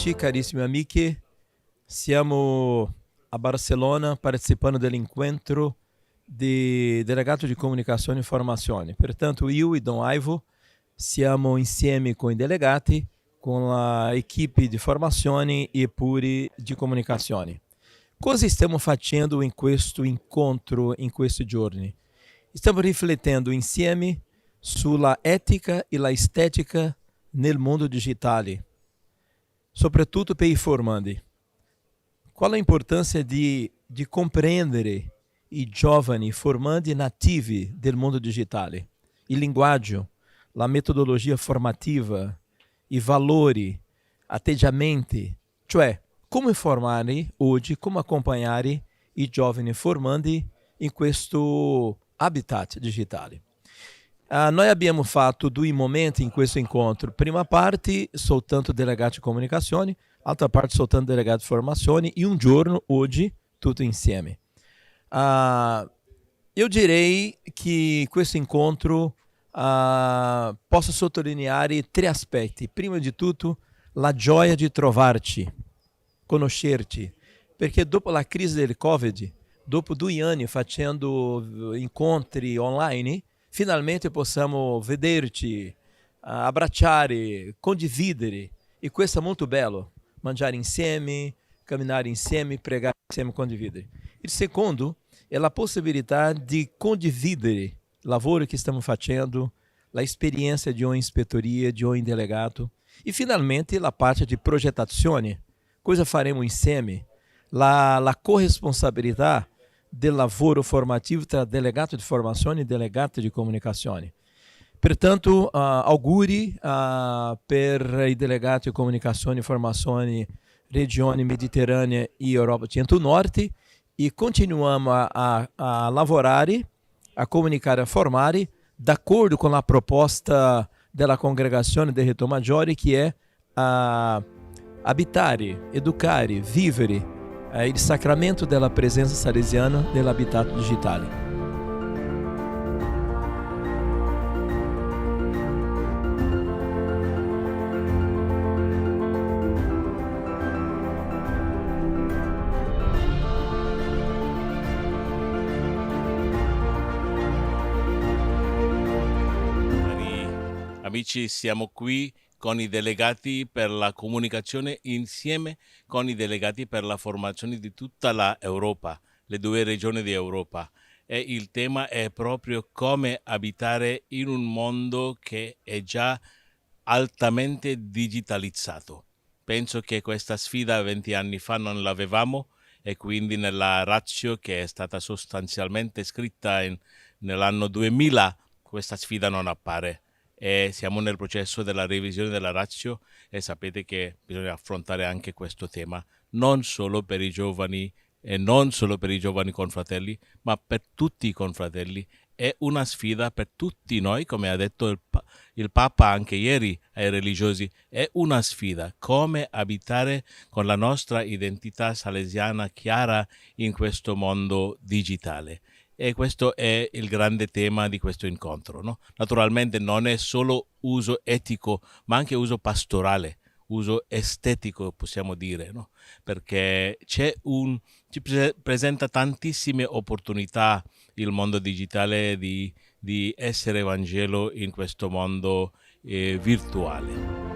amici, carissimi amiche, siamo a Barcellona participando dell'incontro di delegato di comunicazione e formazione. Pertanto io e Dom Ivo siamo insieme con i delegati, con la equipe di formazione e pure di comunicazione. Cosa stiamo facendo in questo incontro, in questi giorni? Stiamo riflettendo insieme sulla etica e la estetica nel mondo digitale, soprattutto per i formandi. Qual a importância de compreendere i giovani formandi nativi del mondo digitale, il linguaggio, la metodologia formativa, i valori, atteggiamenti, cioè come formare oggi, come accompagnare i giovani formandi in questo habitat digitale. Noi abbiamo fatto due momenti in questo incontro. Prima parte soltanto delegati di comunicazione, altra parte soltanto delegati di formazione e un giorno, oggi, tutto insieme. Eu direi che questo incontro possa sottolineare tre aspetti. Prima di tutto, la gioia di trovarci, conoscerci, perché dopo la crisi del Covid, dopo 2 anni facendo incontri online, finalmente possiamo vederci, abbracciare, condividere, e questo è molto bello, mangiare insieme, camminare insieme, pregare insieme, condividere. Il secondo è la possibilità di condividere il lavoro che stiamo facendo, la esperienza di ogni ispettoria, di ogni delegato, e finalmente la parte di progettazione, cosa faremo insieme, la corresponsabilità del lavoro formativo tra delegato di formazione e delegato di comunicazione. Pertanto, auguri per i delegati di comunicazione e formazione regione mediterranea e Europa Centro-Norte, e continuiamo a lavorare, a comunicare, a formare, d'accordo com a proposta della congregazione del Retiro Maggiore, che è abitare, educare, vivere il sacramento della presenza salesiana nell'abitato digitale. Amici, siamo qui con i delegati per la comunicazione insieme con i delegati per la formazione di tutta l'Europa, le 2 regioni di Europa. E il tema è proprio come abitare in un mondo che è già altamente digitalizzato. Penso che questa sfida 20 anni fa non l'avevamo, e quindi nella ratio che è stata sostanzialmente scritta nell'anno 2000 questa sfida non appare. E siamo nel processo della revisione della ratio, e sapete che bisogna affrontare anche questo tema, non solo per i giovani e non solo per i giovani confratelli, ma per tutti i confratelli. È una sfida per tutti noi, come ha detto il Papa anche ieri ai religiosi. È una sfida come abitare con la nostra identità salesiana chiara in questo mondo digitale. E questo è il grande tema di questo incontro, no? Naturalmente non è solo uso etico, ma anche uso pastorale, uso estetico, possiamo dire, no? Perché ci presenta tantissime opportunità il mondo digitale di essere Vangelo in questo mondo virtuale.